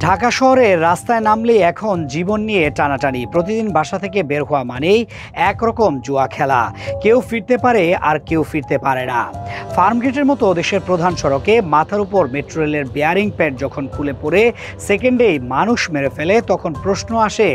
ঢাকা শহরের রাস্তায় নামলেই এখন জীবন নিয়ে টানাটানি। প্রতিদিন বাসা থেকে বের হওয়া মানেই একরকম জুয়া খেলা। কেউ ফিরতে পারে আর কেউ ফিরতে পারে না। ফার্মগেটের মতো দেশের প্রধান সড়কে মাথার উপর মেট্রো রেলের বেয়ারিং প্যাড যখন খুলে পড়ে সেকেন্ডেই মানুষ মেরে ফেলে, তখন প্রশ্ন আসে,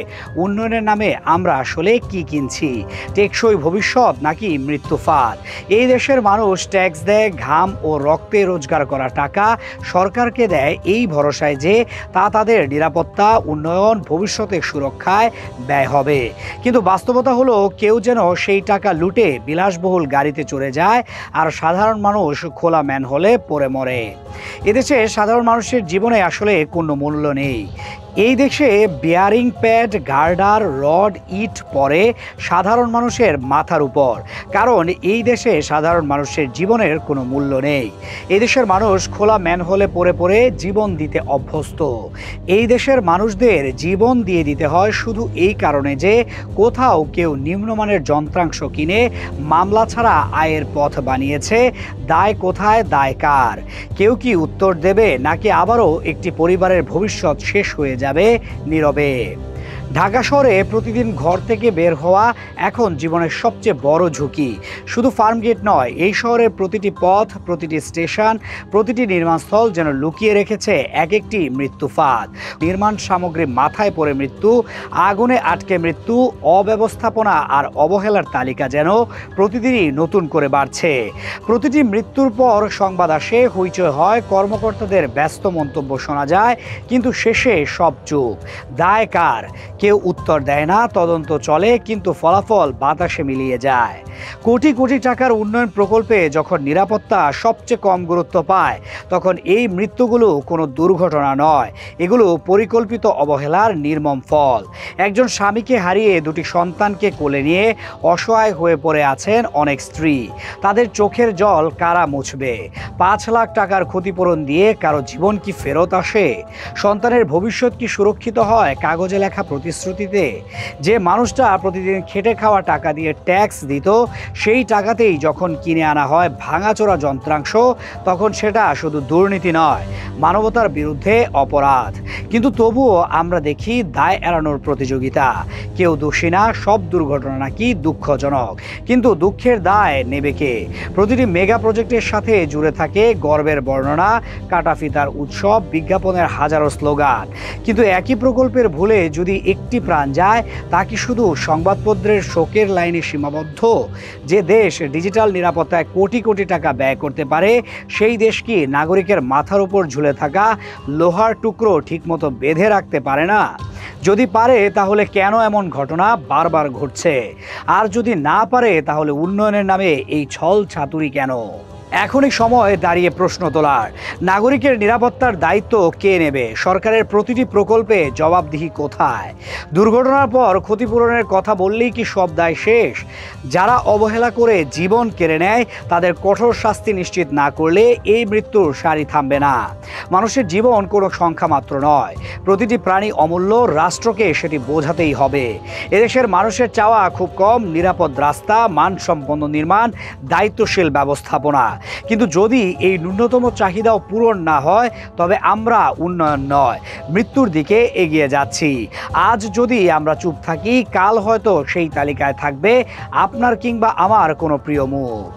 উন্নয়নের নামে আমরা আসলে কি কিনছি? টেকসই ভবিষ্যৎ নাকি মৃত্যু ফাঁদ? এই দেশের মানুষ ট্যাক্স দেয়, ঘাম ও রক্তে রোজগার করা টাকা সরকারকে দেয় এই ভরসায় যে তা তাদের নিরাপত্তা, উন্নয়ন, ভবিষ্যতের সুরক্ষায় ব্যয় হবে। কিন্তু বাস্তবতা হলো, কেউ যেন সেই টাকা লুটে বিলাসবহুল গাড়িতে চড়ে যায়, আর সাধারণ মানুষ খোলা ম্যানহোলে পড়ে মরে। এদেশে সাধারণ মানুষের জীবনে আসলে কোনো মূল্য নেই। এই দেশে বেয়ারিং প্যাড, গার্ডার, রড, ইট পড়ে সাধারণ মানুষের মাথার উপর, কারণ এই দেশে সাধারণ মানুষের জীবনের কোনো মূল্য নেই। এই দেশের মানুষ খোলা ম্যানহোলে পড়ে পড়ে জীবন দিতে অভ্যস্ত। এই দেশের মানুষদের জীবন দিয়ে দিতে হয় শুধু এই কারণে যে কোথাও কেউ নিম্নমানের যন্ত্রাংশ কিনে মামলা ছাড়া আয়ের পথ বানিয়েছে। দায় কোথায়, দায় কার? কেউ কি উত্তর দেবে, নাকি আবারও একটি পরিবারের ভবিষ্যৎ শেষ হয়ে যাবে নীরবে? ঢাকা শহরে প্রতিদিন ঘর থেকে বের হওয়া এখন জীবনের সবচেয়ে বড় ঝুঁকি। শুধু ফার্মগেট নয়, এই শহরের প্রতিটি পথ, প্রতিটি স্টেশন, প্রতিটি নির্মাণস্থল যেন লুকিয়ে রেখেছে এক একটি মৃত্যু ফাঁদ। নির্মাণ সামগ্রী মাথায় পড়ে মৃত্যু, আগুনে আটকে মৃত্যু, অব্যবস্থাপনা আর অবহেলার তালিকা যেন প্রতিদিনই নতুন করে বাড়ছে। প্রতিটি মৃত্যুর পর সংবাদ আসে, হইচই হয়, কর্মকর্তাদের ব্যস্ত মন্তব্য শোনা যায়, কিন্তু শেষে সব চুপ। দায় কার? কেউ উত্তর দেয় না, তদন্ত চলে, কিন্তু ফলাফল বাতাসে মিলিয়ে যায়। কোটি কোটি টাকার উন্নয়ন প্রকল্পে যখন নিরাপত্তা সবচেয়ে কম গুরুত্ব পায়, তখন এই মৃত্যুগুলো কোনো দুর্ঘটনা নয়, এগুলো পরিকল্পিত অবহেলার নির্মম ফল। একজন স্বামীকে হারিয়ে দুটি সন্তানকে কোলে নিয়ে অসহায় হয়ে পড়ে আছেন অনেক স্ত্রী। তাদের চোখের জল কারা মুছবে? 5 লাখ টাকার ক্ষতিপূরণ দিয়ে কারো জীবন কি ফেরত আসে? সন্তানের ভবিষ্যৎ কি সুরক্ষিত হয় কাগজে লেখা প্রতিশ্রুতিতে? যে মানুষটা প্রতিদিন খেটে খাওয়া টাকা দিয়ে ট্যাক্স দিত, সেই টাকাতেই যখন কিনে আনা হয় ভাঙাচোরা যন্ত্রাংশ, তখন সেটা শুধু দুর্নীতি নয়, মানবতার বিরুদ্ধে অপরাধ। কিন্তু তবুও আমরা দেখি দায় এড়ানোর প্রতিযোগিতা। কেউ দোষী না, সব দুর্ঘটনা নাকি দুঃখজনক, কিন্তু দুঃখের দায় নেবে কে? প্রতিটি মেগা প্রজেক্টের সাথে জুড়ে থাকে গর্বের বর্ণনা, কাটাফিতার উৎসব, বিজ্ঞাপনের হাজারো স্লোগান। কিন্তু একই প্রকল্পের ভুলে যদি একটি প্রাণ যায়, তা কি শুধু সংবাদপত্রের শোকের লাইনে সীমাবদ্ধ? যে দেশ ডিজিটাল নিরাপত্তায় কোটি কোটি টাকা ব্যয় করতে পারে, সেই দেশ কি নাগরিকের মাথার উপর ঝুলে থাকা লোহার টুকরো ঠিকমতো বেঁধে রাখতে পারে না? যদি পারে, তাহলে কেন এমন ঘটনা বারবার ঘটছে? আর যদি না পারে, তাহলে উন্নয়নের নামে এই ছল চাতুরি কেন? এখনই সময় দাঁড়িয়ে প্রশ্ন তোলার। নাগরিকের নিরাপত্তার দায়িত্ব কে নেবে? সরকারের প্রতিটি প্রকল্পে জবাবদিহি কোথায়? দুর্ঘটনার পর ক্ষতিপূরণের কথা বললেই কি সব দায় শেষ? যারা অবহেলা করে জীবন কেড়ে নেয়, তাদের কঠোর শাস্তি নিশ্চিত না করলে এই মৃত্যুর সারি থামবে না। মানুষের জীবন কোনো সংখ্যা মাত্র নয়, প্রতিটি প্রাণী অমূল্য, রাষ্ট্রকে সেটি বোঝাতেই হবে। এদেশের মানুষের চাওয়া খুব কম, নিরাপদ রাস্তা, মানসম্পন্ন নির্মাণ, দায়িত্বশীল ব্যবস্থাপনা। কিন্তু যদি এই ন্যূনতম চাহিদাও পূরণ না হয়, তবে আমরা উন্নয়ন নয়, মৃত্যুর দিকে এগিয়ে যাচ্ছি। আজ যদি আমরা চুপ থাকি, কাল হয়তো সেই তালিকায় থাকবে আপনার কিংবা আমার কোনো প্রিয় মুখ।